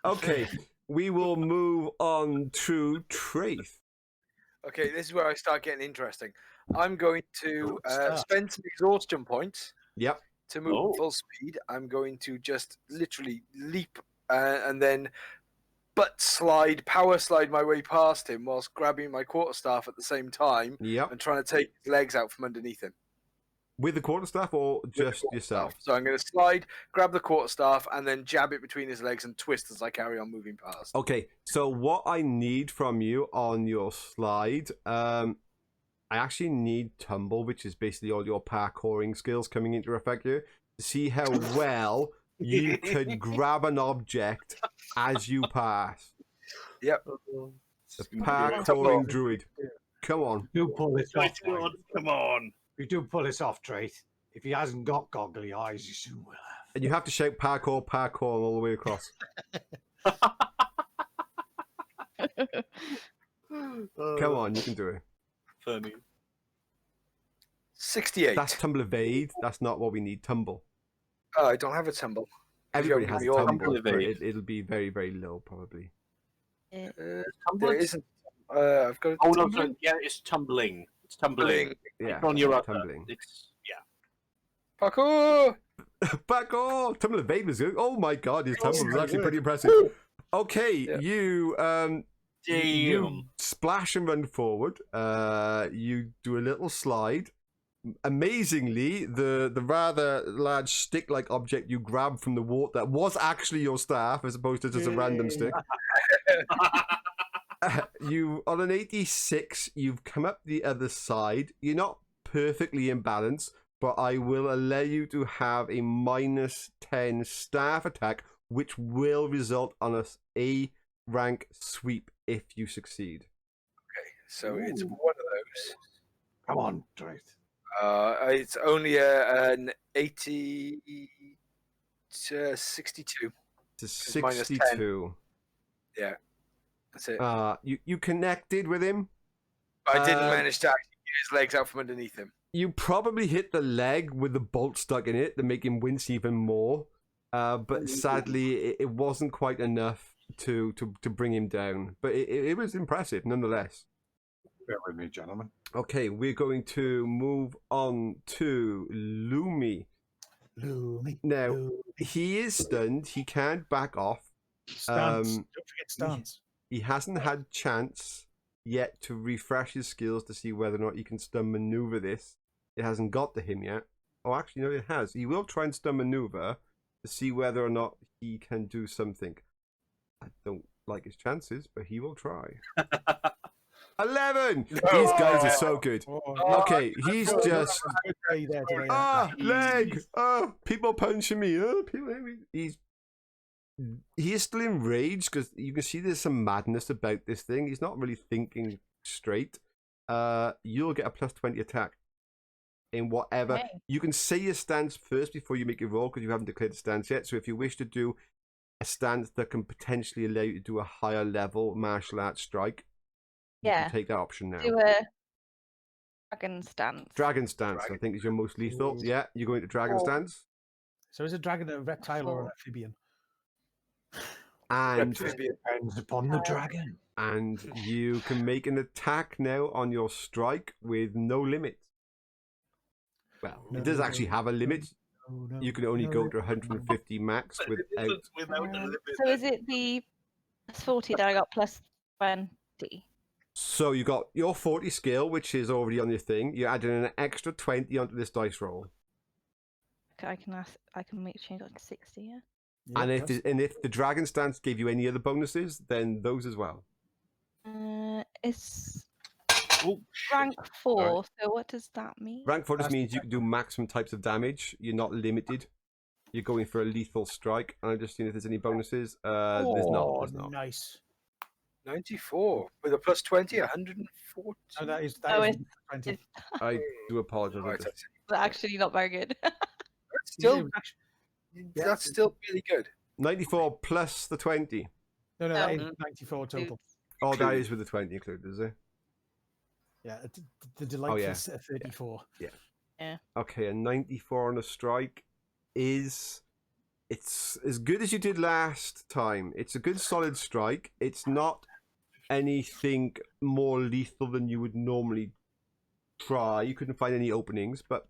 Okay, we will move on to Traeth. Okay, this is where I start getting interesting. I'm going to spend some exhaustion points. Yep. To move at full speed. I'm going to just literally leap and then power slide my way past him whilst grabbing my quarterstaff at the same time and trying to take his legs out from underneath him. With the quarterstaff or just yourself? So I'm going to slide, grab the quarterstaff, and then jab it between his legs and twist as I carry on moving past. Okay, so what I need from you on your slide, I actually need tumble, which is basically all your parkouring skills coming into effect here, to see how well you could grab an object as you pass. Yep. The parkouring druid. Come on. Do pull this off. Come on. We do pull this off, Traeth. If he hasn't got goggly eyes, he soon will have. And you have to shout parkour, parkour all the way across. Come on, you can do it. Funny. 68. That's tumble evade. That's not what we need. Tumble. Oh, I don't have a tumble. Everybody has a tumble, tumble but evade. it'll be very, very low, probably. There isn't. I've got. Oh no, sorry. Yeah, it's tumbling. It's tumbling. Yeah, It's on your other. tumbling. It's Parkour! Parkour! Tumble evade was good. Oh my god, his tumble was actually pretty impressive. Okay, you you splash and run forward. You do a little slide. Amazingly, the rather large stick-like object you grabbed from the water was actually your staff as opposed to just a random stick. You on an 86, you've come up the other side. You're not perfectly in balance, but I will allow you to have a -10 staff attack, which will result on a A rank sweep if you succeed. Okay, so it's one of those. Come on, Traeth. It's only an 62. It's a It's -10. 62. Yeah, that's it. You connected with him. I didn't manage to actually get his legs out from underneath him. You probably hit the leg with the bolt stuck in it to make him wince even more. But sadly, it wasn't quite enough to bring him down. But it was impressive nonetheless. Bear with me, gentlemen. Okay, we're going to move on to Lumi. Lumi. Now, Lumi. he is stunned. He can't back off. Stance. Don't forget stance. He hasn't had chance yet to refresh his skills to see whether or not he can stun maneuver this. It hasn't got to him yet. Oh, actually, no, it has. He will try and stun maneuver to see whether or not he can do something. I don't like his chances, but he will try. 11! These guys are so good. Okay, he's just... leg! People punching me. People hitting me. He is still enraged because you can see there's some madness about this thing. He's not really thinking straight. You'll get a +20 attack in whatever. Okay. You can say your stance first before you make your roll because you haven't declared a stance yet. So if you wish to do a stance that can potentially allow you to do a higher level martial arts strike, you Yeah. can take that option now. Do a dragon stance. Dragon stance, I think, is your most lethal. Yeah, you're going to dragon stance. So is a dragon a reptile or an amphibian? And Depends upon the dragon. and you can make an attack now on your strike with no limit. Well, it does actually have a limit. You can only go to 150 max without. So is it the +40 that I got +20? So you got your 40 skill, which is already on your thing. You're adding an extra 20 onto this dice roll. Okay, I can make change like 60. Yeah. And if the dragon stance gave you any other bonuses, then those as well. It's Oh, rank 4. So what does that mean? Rank 4 just means you can do maximum types of damage. You're not limited. You're going for a lethal strike. And I'm just seeing if there's any bonuses. There's not. There's not. Nice. 94 with a +20, 140. So that is it's- 20. I do apologize. Right, that's, Actually, not very good. still, Yeah. that's still really good. 94 plus the 20. No, that is No. 94 total. Oh, that is with the 20 included, is it? Yeah, the delightful yeah. 34. Okay, a 94 on a strike is... It's as good as you did last time. It's a good solid strike. It's not anything more lethal than you would normally try. You couldn't find any openings, but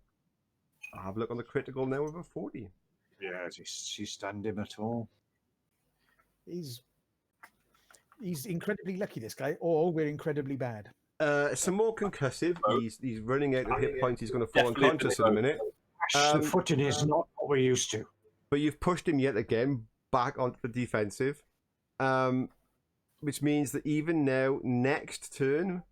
I'll have a look on the critical now with a 40. Yeah, she stand him at all. He's incredibly lucky, this guy, or we're incredibly bad. Some more concussive. He's running out of hit points. He's going to fall Definitely unconscious in a minute. The footing is not what we're used to. But you've pushed him yet again back onto the defensive, which means that even now, next turn,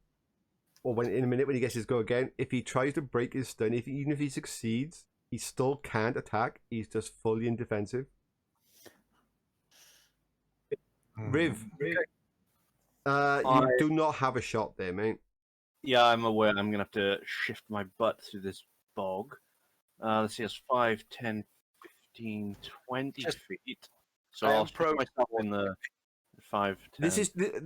or in a minute when he gets his go again, if he tries to break his stun, even if he succeeds, he still can't attack. He's just fully in defensive. Rhiv, you do not have a shot there, mate. Yeah, I'm aware. I'm going to have to shift my butt through this bog. Let's see, it's 5, 10, 15, 20 feet. So I'll put myself in the 5, 10.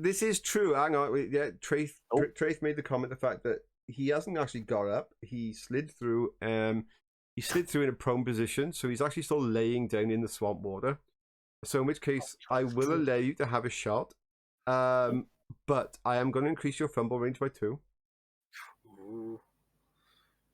This is true. Hang on. Yeah, Traeth made the comment, the fact that he hasn't actually got up. He slid through. He slid through in a prone position, so he's actually still laying down in the swamp water. So in which case, I will allow you to have a shot. But I am going to increase your fumble range by 2. Ooh.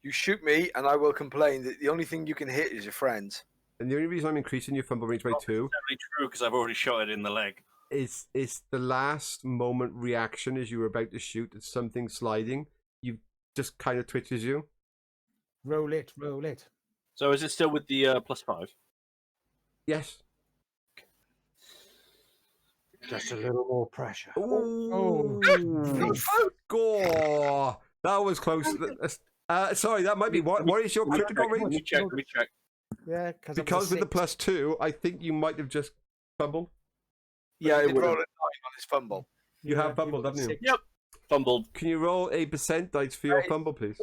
You shoot me, and I will complain that the only thing you can hit is your friends. And the only reason I'm increasing your fumble range by 2 That's true, because I've already shot it in the leg. is the last moment reaction as you were about to shoot at something sliding. You just kind of twitches you. Roll it. So is it still with the +5? Yes. Just a little more pressure. Oh, score! That was close. Sorry, that might be what is your critical Let me range? check. Yeah, Because with the +2, I think you might have just fumbled. Yeah, it it would roll have. a 9 on his fumble. You have fumbled, haven't you? Yep. Fumbled. Can you roll a % dice for your fumble, please?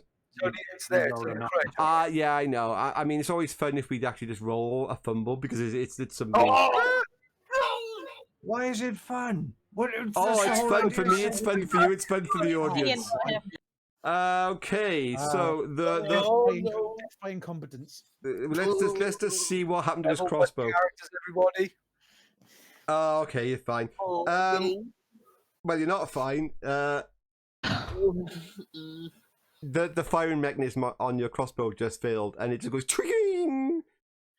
It's there. It's rolled in the enough. crate. Yeah, I know. I mean, it's always fun if we actually just roll a fumble because it's something. Oh! Why is it fun? What? Oh, it's fun for me. It's fun for you. It's fun for the Ian, audience. Okay, so That's by incompetence. let's just see what happened to his Level 1 crossbow. characters, everybody. Okay, you're fine. Well, you're not fine. The firing mechanism on your crossbow just failed, and it just goes twing,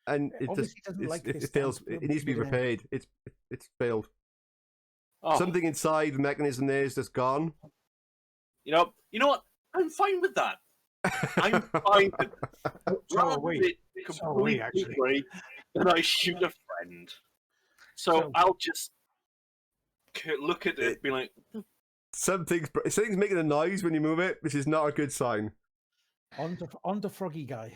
and it just Obviously doesn't like it this fails. stuff. It needs to be repaired. It's failed. Oh, Something inside the mechanism there is just gone. You know what? I'm fine with that. I'm fine with So are rather we. than it So are we, completely actually. break, then I shoot a friend. So I'll just look at it, be like, Something's making a noise when you move it, which is not a good sign. On to Froggy Guy.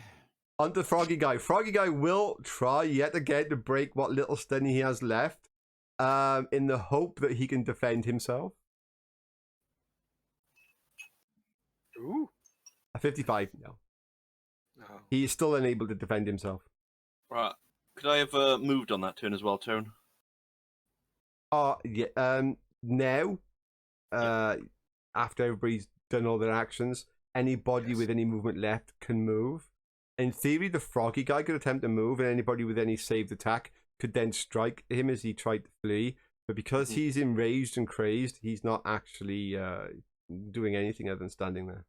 On to Froggy Guy. Froggy Guy will try yet again to break what little stun he has left, in the hope that he can defend himself. Ooh. A 55, no. No. He is still unable to defend himself. right, could I have moved on that turn as well, Tone? Yeah. Now, after everybody's done all their actions, anybody with any movement left can move. In theory, the Froggy Guy could attempt to move, and anybody with any saved attack could then strike him as he tried to flee. But because he's enraged and crazed, he's not actually doing anything other than standing there.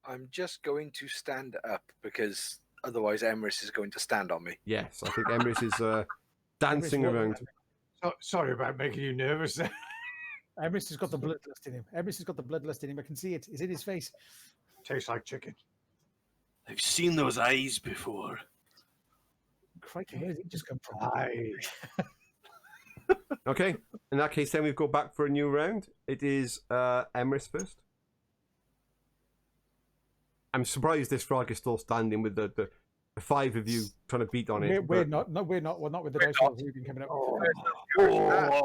I'm just going to stand up because otherwise Emrys is going to stand on me. Yes, I think Emrys is dancing Emrys, around. Sorry about making you nervous there. Emrys has got the bloodlust in him. Emrys has got the bloodlust in him. I can see it. It's in his face. Tastes like chicken. I've seen those eyes before. Crikey, where did he just come from? Aye. Okay, in that case, then we go back for a new round. It is Emrys first. I'm surprised this frog is still standing with the five of you trying to beat on it. We're not. No, we're not. We're not with the dice rolls we've been coming up.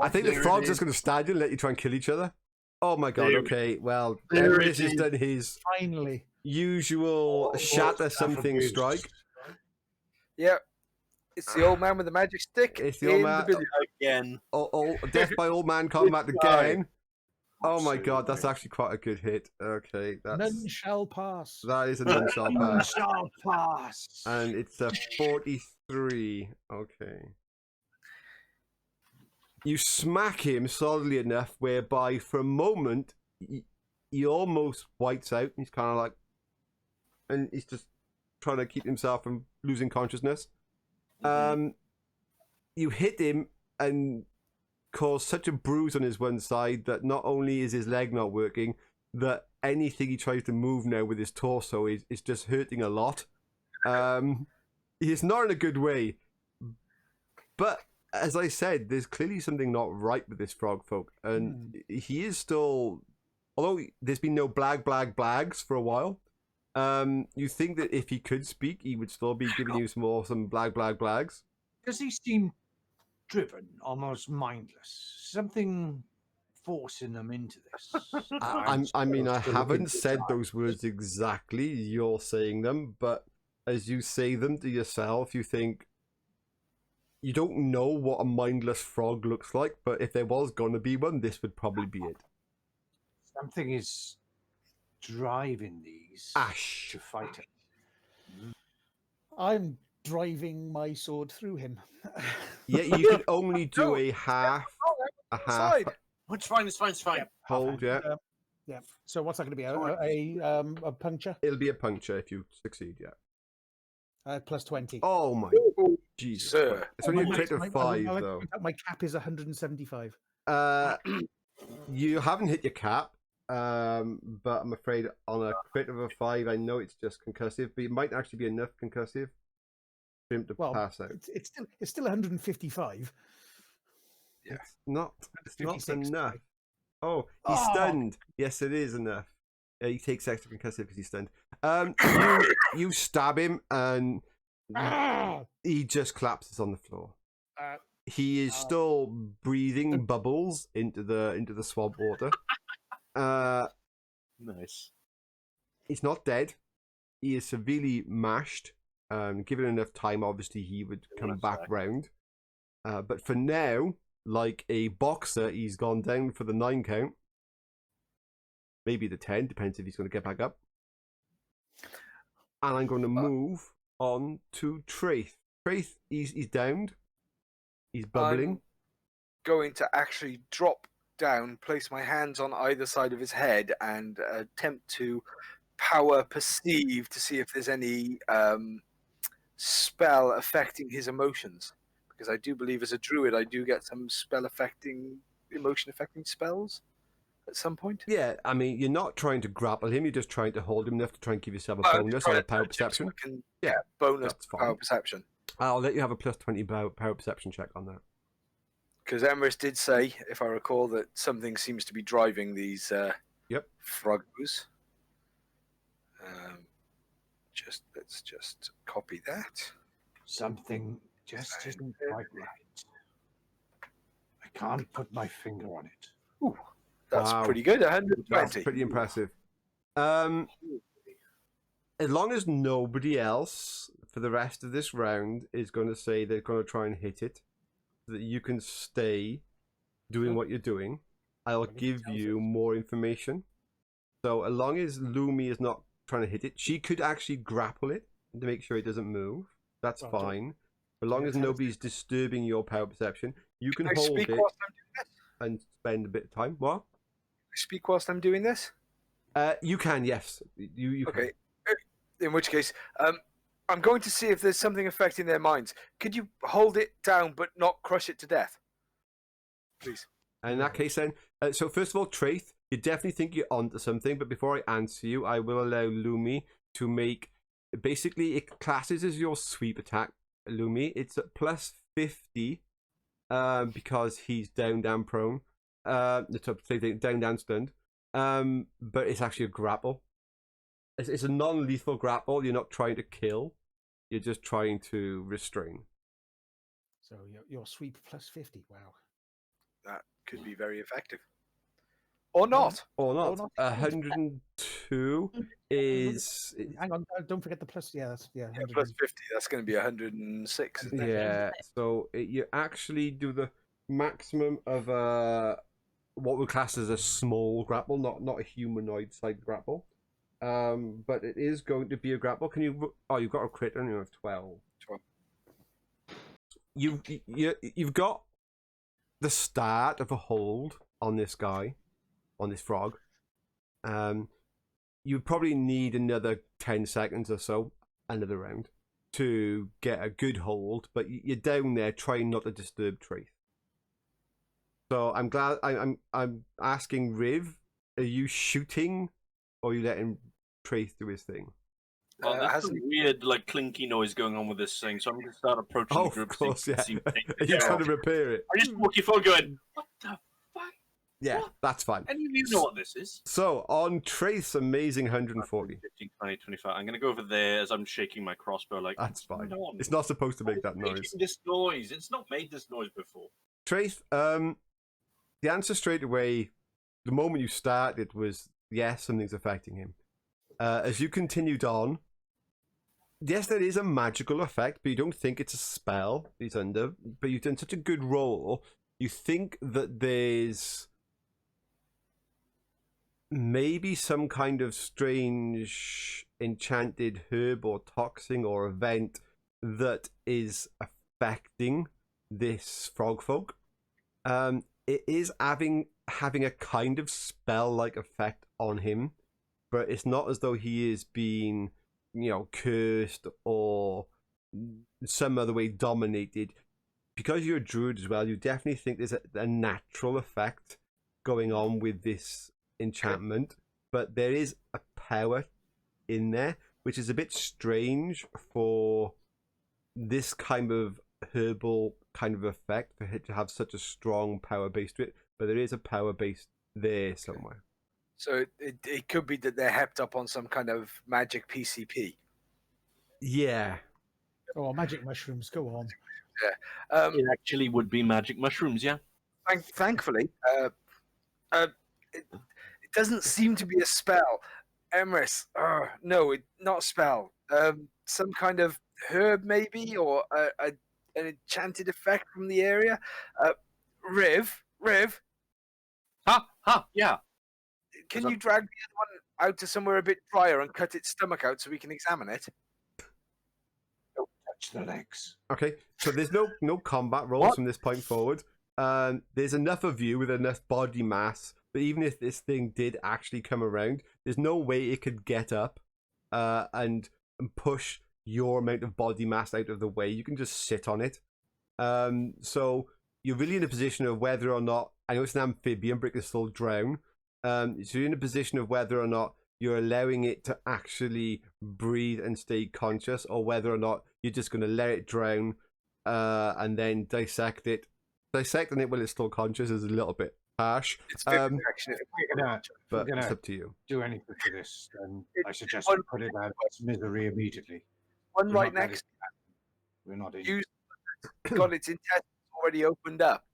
I think the frog's just going to stand you and let you try and kill each other. Oh my god, There- okay, well, there Emrys it has is. done his Finally. usual shatter something abuse. strike. Yeah. It's the old man with the magic stick. It's the old in man- village. Again. Death by old man combat Goodbye. again. Oh my god, that's actually quite a good hit. Okay, None shall pass. that is a none shall pass. Shall pass. And it's a 43. Okay. You smack him solidly enough whereby for a moment he almost whites out. He's kind of like, and he's just trying to keep himself from losing consciousness. You hit him and cause such a bruise on his one side that not only is his leg not working, that anything he tries to move now with his torso is just hurting a lot. He's not in a good way. But as I said, there's clearly something not right with this frog folk. And he is still, although there's been no blags for a while, you think that if he could speak, he would still be giving you some awesome blags. Does he seem driven, almost mindless? Something forcing them into this? I mean, I haven't said those words exactly. You're saying them, but as you say them to yourself, you think you don't know what a mindless frog looks like, but if there was going to be one, this would probably be it. Something is driving these Ash. to fight it. I'm driving my sword through him. Yeah, you can only do a half. A half Side. It's fine, it's fine, it's fine. hold, yeah. Yeah. So what's that going to be? A puncture? It'll be a puncture if you succeed, yeah. Plus 20. Oh my Jesus. Sir. Christ. It's only a crit of 5, I like to though. point out my cap is 175. You haven't hit your cap, but I'm afraid on a crit of a 5, I know it's just concussive, but it might actually be enough concussive for him to Well, pass out. it's still 155. Yeah. It's not 56, enough. Oh, he's Oh. stunned. Yes, it is enough. He takes extra concussive because he's stunned. You stab him and Ah! he just collapses on the floor. Uh, He is still breathing bubbles into the swamp water. Nice. He's not dead. He is severely mashed. Given enough time, obviously he would come back round. But for now, like a boxer, he's gone down for the 9 count. Maybe the 10, depends if he's going to get back up. And I'm going to move on to Traeth. Traeth, he's downed. He's bubbling. I'm going to actually drop down, place my hands on either side of his head, and attempt to power perceive to see if there's any spell affecting his emotions. Because I do believe as a druid, I do get some emotion affecting spells. at some point? Yeah, I mean, you're not trying to grapple him, you're just trying to hold him enough to try and give yourself a I'm bonus trying on a to power touch him so perception. I can Yeah, get bonus that's power fine. perception. I'll let you have a plus 20 power perception check on that. Because Emrys did say, if I recall, that something seems to be driving these froggos. Let's just copy that. Something just isn't quite right. I can't put my finger on it. Ooh, that's Wow. pretty good. 120. That's pretty impressive. As long as nobody else for the rest of this round is going to say they're going to try and hit it, so that you can stay doing what you're doing, I'll give you more information. So as long as Lumi is not trying to hit it, she could actually grapple it to make sure it doesn't move. That's fine. As long as nobody's disturbing your power perception, you can hold it and spend a bit of time. What? Can I speak whilst I'm doing this? You can, yes. You okay. In which case, I'm going to see if there's something affecting their minds. Could you hold it down but not crush it to death? Please. And in that case, then, so first of all, Traeth, you definitely think you're onto something, but before I answer you, I will allow Lumi to make. Basically, it classes as your sweep attack, Lumi. It's at plus 50 because he's down, prone. The top thing, down, stunned. But it's actually a grapple. It's a non-lethal grapple. You're not trying to kill. You're just trying to restrain. So your sweep plus 50. Wow. That could be very effective. Or not. Or not. 102 is... Hang on, don't forget the plus. Yeah, that's plus 50. That's going to be 106. Yeah, so you actually do the maximum of what we class as a small grapple, not a humanoid-sized grapple. But it is going to be a grapple. Can you... Oh, you've got a crit, and you have 12. 12. You've got the start of a hold on this guy, on this frog. You probably need another 10 seconds or so, another round, to get a good hold, but you're down there trying not to disturb Traeth. So I'm glad I'm asking Rhiv, are you shooting or are you letting Traeth do his thing? Well, there's some weird, like, clinky noise going on with this thing, so I'm going to start approaching the group. Of course, yeah. Are you trying to repair it? I just walk you forward going, what the fuck? Yeah, what? That's fine. And you know what this is. So, on Traeth's amazing 140. 15, 20, 25. I'm going to go over there as I'm shaking my crossbow like, that's fine. On? It's not supposed to make that noise. Making this noise. It's not made this noise before. Traeth, the answer straight away, the moment you started, was yes, something's affecting him. As you continued on, yes, there is a magical effect, but you don't think it's a spell he's under. But you've done such a good roll, you think that there's maybe some kind of strange enchanted herb or toxin or event that is affecting this frog folk. It is having a kind of spell-like effect on him, but it's not as though he is being, cursed or some other way dominated. Because you're a druid as well, you definitely think there's a natural effect going on with this enchantment, but there is a power in there, which is a bit strange for this kind of herbal kind of effect, for it to have such a strong power base to it, but there is a power base there somewhere. So it could be that they're hepped up on some kind of magic PCP. Yeah. Oh, magic mushrooms, go on. Yeah. It actually would be magic mushrooms, yeah. Thankfully, it doesn't seem to be a spell. Emrys, no, not a spell. Some kind of herb maybe, or an enchanted effect from the area. Rhiv. Yeah. Can you drag the other one out to somewhere a bit drier and cut its stomach out so we can examine it? Don't touch the legs. Okay, so there's no combat rolls from this point forward. There's enough of you with enough body mass, but even if this thing did actually come around, there's no way it could get up and push your amount of body mass out of the way. You can just sit on it. So you're really in a position of whether or not, I know it's an amphibian, but it can still drown. So you're in a position of whether or not you're allowing it to actually breathe and stay conscious, or whether or not you're just going to let it drown and then dissect it. Dissecting it while it's still conscious is a little bit harsh. It's vivisection. But it's up to you. Do anything for this, then I suggest we put it out of its misery immediately. One We're right not next. We're not in. Use got its intestines already opened up.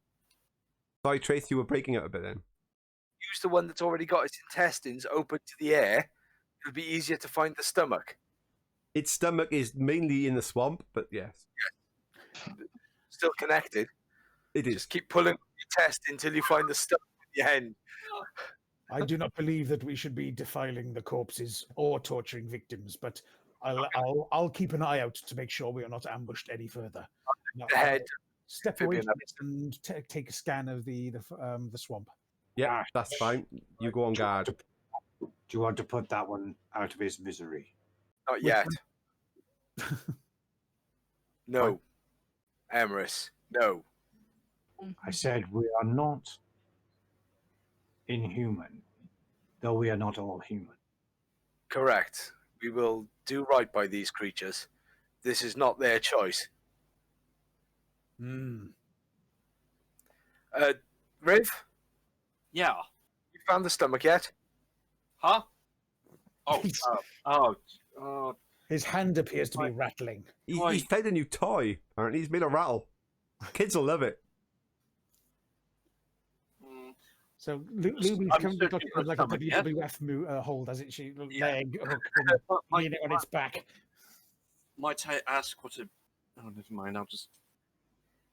Sorry, Traeth, you were breaking up a bit then. Use the one that's already got its intestines open to the air. It'll be easier to find the stomach. Its stomach is mainly in the swamp, but yes. Still connected. It is. Just keep pulling your test until you find the stomach at the end. I do not believe that we should be defiling the corpses or torturing victims, but I'll keep an eye out to make sure we are not ambushed any further. Now, The head. step away from this and take a scan of the swamp. Yeah, that's fine. You go on guard. Do you want to put that one out of his misery? Not yet. No. Emrys. No. I said we are not inhuman, though we are not all human. Correct. We will do right by these creatures. This is not their choice. Hmm. Rhiv, Yeah. you found the stomach yet? Huh? Oh. His hand appears to be rattling. He's found a new toy. Apparently, he's made a rattle. Kids will love it. So Lumi's I'm come searching for like a stomach, yeah? WWF hold, hasn't she? Yeah. Leg leaning on its back. Might I ask what a... Oh, never mind.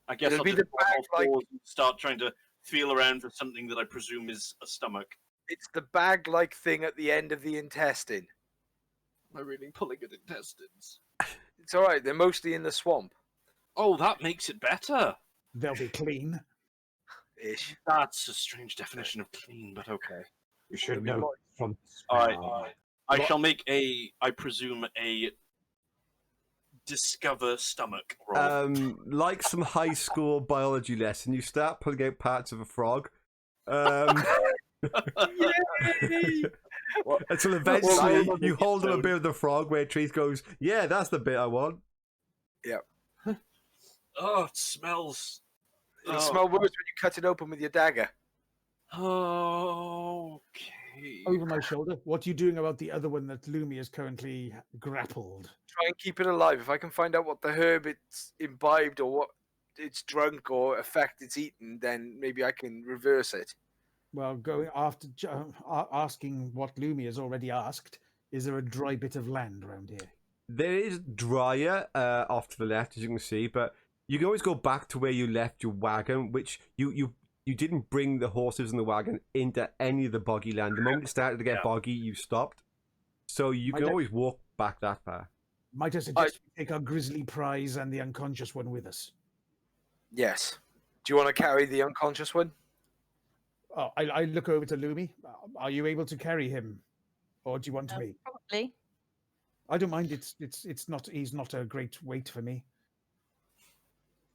I guess It'll I'll be just the bag, like- start trying to feel around for something that I presume is a stomach. It's the bag-like thing at the end of the intestine. Am I really pulling at intestines? It's all right. They're mostly in the swamp. Oh, that makes it better. They'll be clean. Ish. That's a strange definition of clean, but okay. You should It'll be know moist. from the All smell. right. I shall make I presume, a discover stomach roll. Like some high school biology lesson, you start pulling out parts of a frog. Until eventually you hold up a bit of the frog where Traeth goes, yeah, that's the bit I want. Oh, it smells. It'll smell worse when you cut it open with your dagger. Okay. Over my shoulder. What are you doing about the other one that Lumi is currently grappled? Try and keep it alive. If I can find out what the herb it's imbibed or what it's drunk or effect it's eaten, then maybe I can reverse it. Well, going after asking what Lumi has already asked, is there a dry bit of land around here? There is drier off to the left, as you can see, but you can always go back to where you left your wagon, which you didn't bring the horses and the wagon into any of the boggy land. The moment it started to get boggy, you stopped. So you can always walk back that far. Might I suggest we take our grizzly prize and the unconscious one with us? Yes. Do you want to carry the unconscious one? Oh, I look over to Lumi. Are you able to carry him, or do you want me? Probably. I don't mind. It's not. He's not a great weight for me.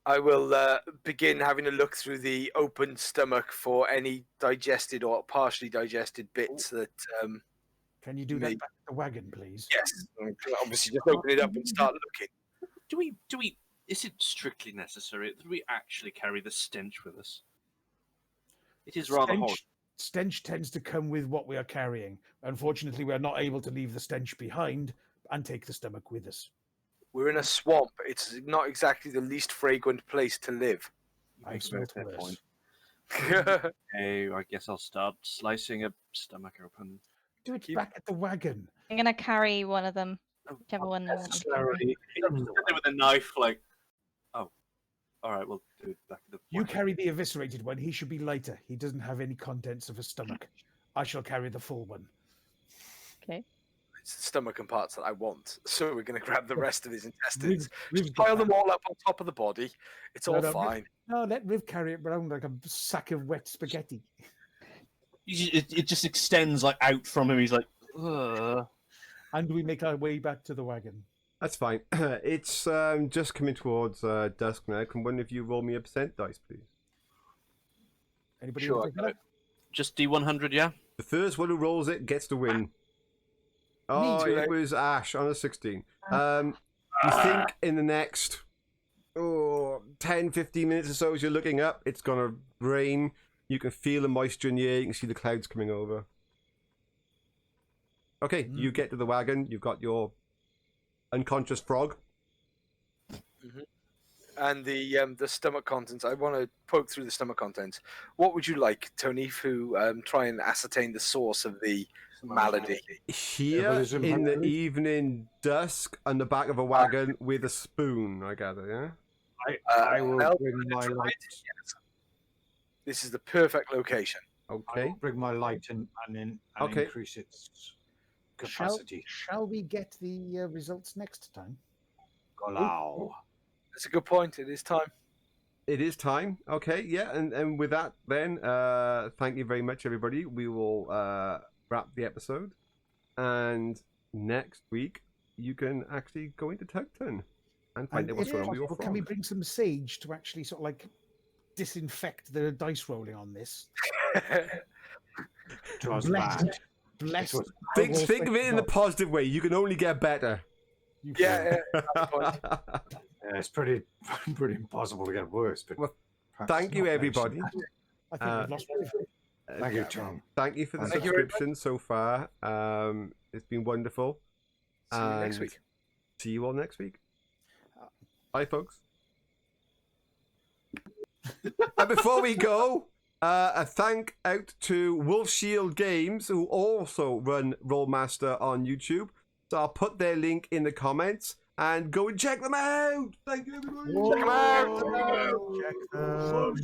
I will begin having a look through the open stomach for any digested or partially digested bits that. Can you do that back at the wagon, please? Yes. Obviously, just open it up and start looking. Do we? Is it strictly necessary that we actually carry the stench with us? It is rather hot. Stench tends to come with what we are carrying. Unfortunately, we are not able to leave the stench behind and take the stomach with us. We're in a swamp. It's not exactly the least fragrant place to live. I've smelled worse. Hey, I guess I'll start slicing a stomach open. Do it back at the wagon. I'm gonna carry one of them. Whichever one. I want to carry. With a knife, like. Oh, all right. We'll do it back at the. You carry the eviscerated one. He should be lighter. He doesn't have any contents of a stomach. I shall carry the full one. Okay. It's the stomach and parts that I want. So we're going to grab the rest of his intestines. Riv's Just got pile that. them all up on top of the body. It's all fine. No, let Riv carry it around like a sack of wet spaghetti. It just extends like out from him. He's like, ugh. And we make our way back to the wagon. That's fine. It's just coming towards dusk now. Can one of you roll me a percent dice, please? Anybody? Sure, want to I got take it. Just D100, yeah. The first one who rolls it gets the win. Oh, too it late. was Ash on a 16. You think in the next 10, 15 minutes or so as you're looking up, it's going to rain. You can feel the moisture in the air. You can see the clouds coming over. Okay, you get to the wagon. You've got your unconscious frog. And the stomach contents. I want to poke through the stomach contents. What would you like, Tony, to try and ascertain the source of the malady? Here Herbalism, in the hopefully. evening dusk on the back of a wagon with a spoon, I gather, yeah? I will Help bring my Druid? light. Yes. This is the perfect location. I Okay. will bring my light and Okay. increase its capacity. Shall we get the results next time? Allow. That's a good point. It is time. It is time. Okay, yeah, and with that then, thank you very much, everybody. We will wrap the episode. And next week, you can actually go into Tugton and find And out what's if going on with your possible, frog. can we bring some sage to actually sort of like disinfect the dice rolling on this? It was Bless, bad. bless. It was- Think of it in a positive way. You can only get better. Yeah, that's the point. Yeah, it's pretty impossible to get worse. But Well, perhaps Thank you, not everybody. I think we've lost everything. Thank you, Tom. Thank you for the Thank you very subscription so far. It's been wonderful. See you next And week. See you all next week. Bye, folks. And before we go, a thank out to Wolf Shield Games, who also run Rolemaster on YouTube. So I'll put their link in the comments and go and check them out. Thank you, everybody. Check 'em out. Check them.